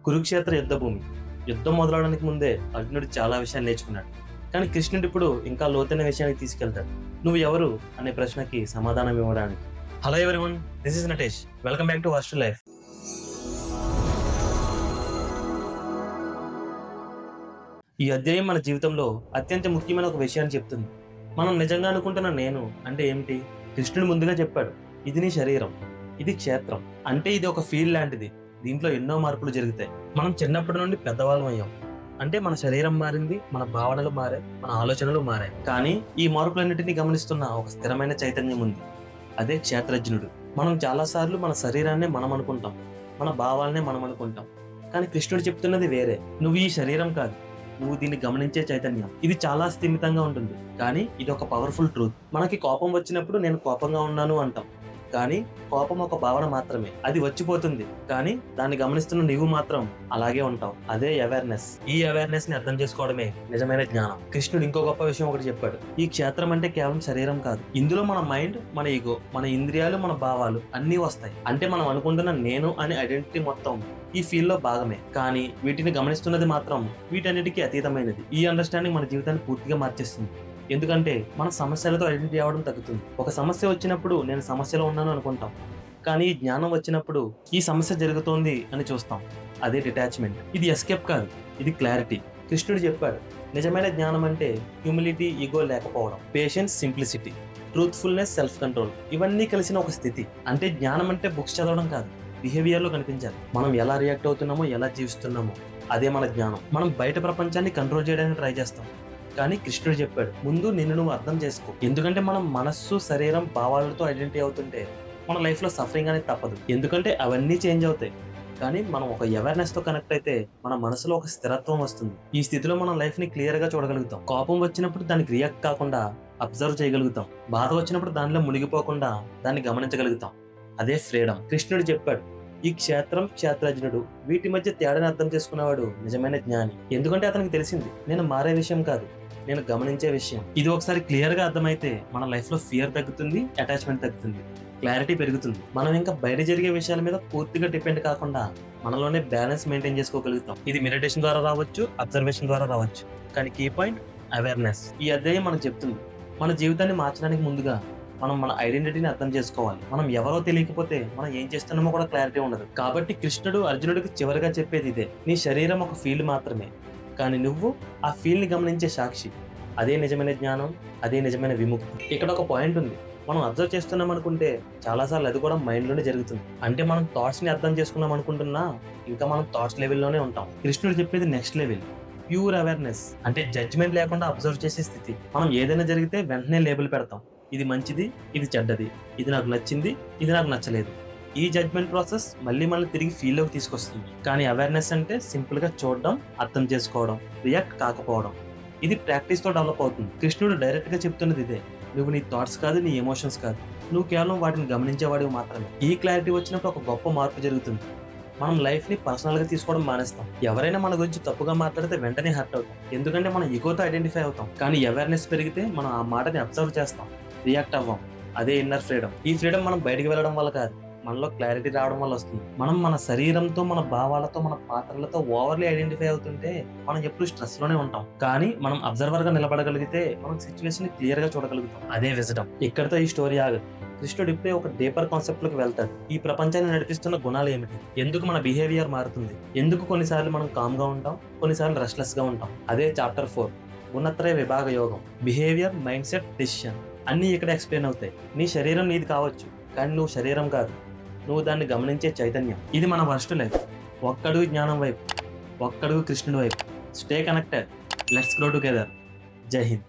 కురుక్షేత్ర యుద్ధభూమి. యుద్ధం మొదలవడానికి ముందే అర్జునుడు చాలా విషయాలు నేర్చుకున్నాడు. కానీ కృష్ణుడు ఇప్పుడు ఇంకా లోతైన విషయానికి తీసుకెళ్తాడు. నువ్వు ఎవరు అనే ప్రశ్నకి సమాధానం ఇవ్వడానికి. Hello everyone, this is Natesh. Welcome back to worst life. ఈ అధ్యాయం మన జీవితంలో అత్యంత ముఖ్యమైన ఒక విషయాన్ని చెప్తుంది. మనం నిజంగా అనుకుంటున్న నేను అంటే ఏమిటి? కృష్ణుడు ముందుగా చెప్పాడు, ఇది నీ శరీరం, ఇది క్షేత్రం. అంటే ఇది ఒక ఫీల్డ్ లాంటిది. దీంట్లో ఎన్నో మార్పులు జరుగుతాయి. మనం చిన్నప్పటి నుండి పెద్దవాళ్ళం అయ్యాం. అంటే మన శరీరం మారింది, మన భావనలు మారాయి, మన ఆలోచనలు మారాయి. కానీ ఈ మార్పులన్నిటినీ గమనిస్తున్న ఒక స్థిరమైన చైతన్యం ఉంది. అదే క్షేత్రజ్ఞుడు. మనం చాలాసార్లు మన శరీరాన్నే మనం అనుకుంటాం, మన భావాలనే మనం అనుకుంటాం. కానీ కృష్ణుడు చెప్తున్నది వేరే. నువ్వు ఈ శరీరం కాదు, నువ్వు దీన్ని గమనించే చైతన్యం. ఇది చాలా స్థిమితంగా ఉంటుంది, కానీ ఇది ఒక పవర్ఫుల్ ట్రూత్. మనకి కోపం వచ్చినప్పుడు నేను కోపంగా ఉన్నాను అంటాం, కానీ కోపం ఒక భావన మాత్రమే. అది వచ్చిపోతుంది, కానీ దాన్ని గమనిస్తున్న నీవు మాత్రం అలాగే ఉంటావు. అదే అవేర్నెస్. ఈ అవేర్నెస్ ని అర్థం చేసుకోవడమే నిజమైన జ్ఞానం. కృష్ణుడు ఇంకో గొప్ప విషయం ఒకటి చెప్పాడు. ఈ క్షేత్రం అంటే కేవలం శరీరం కాదు. ఇందులో మన మైండ్, మన ఈగో, మన ఇంద్రియాలు, మన భావాలు అన్నీ వస్తాయి. అంటే మనం అనుకుంటున్న నేను అనే ఐడెంటిటీ మొత్తం ఈ ఫీల్డ్ లో భాగమే. కానీ వీటిని గమనిస్తున్నది మాత్రం వీటన్నిటికీ అతీతమైనది. ఈ అండర్స్టాండింగ్ మన జీవితాన్ని పూర్తిగా మార్చేస్తుంది. ఎందుకంటే మన సమస్యలతో ఐడెంటిటీ అవ్వడం తగ్గుతుంది. ఒక సమస్య వచ్చినప్పుడు నేను సమస్యలో ఉన్నాను అనుకుంటాం, కానీ ఈ జ్ఞానం వచ్చినప్పుడు ఈ సమస్య జరుగుతోంది అని చూస్తాం. అదే డిటాచ్మెంట్. ఇది ఎస్కేప్ కాదు, ఇది క్లారిటీ. కృష్ణుడు చెప్పాడు, నిజమైన జ్ఞానం అంటే హ్యూమిలిటీ, ఈగో లేకపోవడం, patience, simplicity, truthfulness, self control, ఇవన్నీ కలిసిన ఒక స్థితి. అంటే జ్ఞానం అంటే బుక్స్ చదవడం కాదు, బిహేవియర్ లో కనిపించాలి. మనం ఎలా రియాక్ట్ అవుతున్నామో, ఎలా జీవిస్తున్నామో అదే మన జ్ఞానం. మనం బయట ప్రపంచాన్ని కంట్రోల్ చేయడానికి ట్రై చేస్తాం, కానీ కృష్ణుడు చెప్పాడు, ముందు నిన్ను నువ్వు అర్థం చేసుకో. ఎందుకంటే మనం మనస్సు, శరీరం, భావాలతో ఐడెంటిటీ అవుతుంటే మన లైఫ్ లో సఫరింగ్ అనేది తప్పదు. ఎందుకంటే అవన్నీ చేంజ్ అవుతాయి. కానీ మనం ఒక అవేర్నెస్ తో కనెక్ట్ అయితే మన మనసులో ఒక స్థిరత్వం వస్తుంది. ఈ స్థితిలో మనం లైఫ్ ని క్లియర్ గా చూడగలుగుతాం. కోపం వచ్చినప్పుడు దానికి రియాక్ట్ కాకుండా అబ్జర్వ్ చేయగలుగుతాం. బాధ వచ్చినప్పుడు దానిలో మునిగిపోకుండా దాన్ని గమనించగలుగుతాం. అదే ఫ్రీడమ్. కృష్ణుడు చెప్పాడు, ఈ క్షేత్రం, క్షేత్రజ్ఞుడు, వీటి మధ్య తేడాని అర్థం చేసుకున్నవాడు నిజమైన జ్ఞాని. ఎందుకంటే అతనికి తెలిసింది, నేను మారే విషయం కాదు, నేను గమనించే విషయం. ఇది ఒకసారి క్లియర్ గా అర్థమైతే మన లైఫ్ లో ఫియర్ తగ్గుతుంది, అటాచ్మెంట్ తగ్గుతుంది, క్లారిటీ పెరుగుతుంది. మనం ఇంకా బయట జరిగే విషయాల మీద పూర్తిగా డిపెండ్ కాకుండా మనలోనే బ్యాలెన్స్ మెయింటైన్ చేసుకోగలుగుతాం. ఇది మెడిటేషన్ ద్వారా రావచ్చు, అబ్జర్వేషన్ ద్వారా రావచ్చు, కానీ కీ పాయింట్ అవేర్నెస్. ఈ అధ్యాయం మనకు చెప్తుంది, మన జీవితాన్ని మార్చడానికి ముందుగా మనం మన ఐడెంటిటీని అర్థం చేసుకోవాలి. మనం ఎవరో తెలియకపోతే మనం ఏం చేస్తున్నామో కూడా క్లారిటీ ఉండదు. కాబట్టి కృష్ణుడు అర్జునుడికి చివరిగా చెప్పేది ఇదే, నీ శరీరం ఒక ఫీల్డ్ మాత్రమే, కానీ నువ్వు ఆ ఫీల్డ్ ని గమనించే సాక్షి. అదే నిజమైన జ్ఞానం, అదే నిజమైన విముక్తి. ఇక్కడ ఒక పాయింట్ ఉంది. మనం అబ్జర్వ్ చేస్తున్నాం అనుకుంటే చాలాసార్లు అది కూడా మైండ్ లోనే జరుగుతుంది. అంటే మనం థాట్స్ ని అర్థం చేసుకున్నాం అనుకుంటున్నా ఇంకా మనం థాట్స్ లెవెల్లోనే ఉంటాం. కృష్ణుడు చెప్పేది నెక్స్ట్ లెవెల్, ప్యూర్ అవేర్నెస్. అంటే జడ్జ్మెంట్ లేకుండా అబ్జర్వ్ చేసే స్థితి. మనం ఏదైనా జరిగితే వెంటనే లేబుల్ పెడతాం, ఇది మంచిది, ఇది చెడ్డది, ఇది నాకు నచ్చింది, ఇది నాకు నచ్చలేదు. ఈ జడ్జ్మెంట్ ప్రాసెస్ మళ్ళీ మనల్ని తిరిగి ఫీల్ లోకి తీసుకొస్తుంది. కానీ అవేర్నెస్ అంటే సింపుల్ గా చూడడం, అర్థం చేసుకోవడం, రియాక్ట్ కాకపోవడం. ఇది ప్రాక్టీస్ తో డెవలప్ అవుతుంది. కృష్ణుడు డైరెక్ట్ గా చెప్తున్నది ఇదే, నువ్వు నీ థాట్స్ కాదు, నీ ఎమోషన్స్ కాదు, నువ్వు కేవలం వాటిని గమనించేవాడివి మాత్రమే. ఈ క్లారిటీ వచ్చినప్పుడు ఒక గొప్ప మార్పు జరుగుతుంది. మనం లైఫ్ ని పర్సనల్ గా తీసుకోవడం మానేస్తాం. ఎవరైనా మన గురించి తప్పుగా మాట్లాడితే వెంటనే హర్ట్ అవుతాం, ఎందుకంటే మనం ఈగోతో ఐడెంటిఫై అవుతాం. కానీ అవేర్నెస్ పెరిగితే మనం ఆ మాటని అబ్జర్వ్ చేస్తాం, రియాక్ట్ అవ్వం. అదే ఇన్నర్ ఫ్రీడమ్. ఈ ఫ్రీడమ్ మనం బయటికి వెళ్ళడం వల్ల కాదు, మనలో క్లారిటీ రావడం వల్ల వస్తుంది. మనం మన శరీరంతో, మన భావాలతో, మన పాత్రలతో ఓవర్లీ ఐడెంటిఫై అవుతుంటే మనం ఎప్పుడు స్ట్రెస్ లోనే ఉంటాం. కానీ మనం అబ్జర్వర్ గా నిలబడగలిగితే మనం సిచ్యువేషన్ ని క్లియర్ గా చూడగలుగుతాం. అదే విజడమ్. ఇక్కడితో ఈ స్టోరీ ఆగదు. కృష్ణుడు ఇప్పుడే ఒక డీపర్ కాన్సెప్ట్ లోకి వెళ్తాడు. ఈ ప్రపంచాన్ని నడిపిస్తున్న గుణాలు ఏమిటి? ఎందుకు మన బిహేవియర్ మారుతుంది? ఎందుకు కొన్నిసార్లు మనం కామ్ గా ఉంటాం, కొన్నిసార్లు రెస్ట్లెస్ గా ఉంటాం? అదే చాప్టర్ 4, గుణత్రయ విభాగ యోగం. బిహేవియర్, మైండ్ సెట్, డెసిషన్ అన్ని ఇక్కడ ఎక్స్ప్లెయిన్ అవుతాయి. నీ శరీరం నీది కావచ్చు, కానీ నువ్వు శరీరం కాదు, నువ్వు దాన్ని గమనించే చైతన్యం. ఇది మన వర్స్ట్ లైఫ్. ఒక్కడుగు జ్ఞానం వైపు, ఒక్కడుగు కృష్ణుడి వైపు. Stay connected, let's grow together. జై హింద్.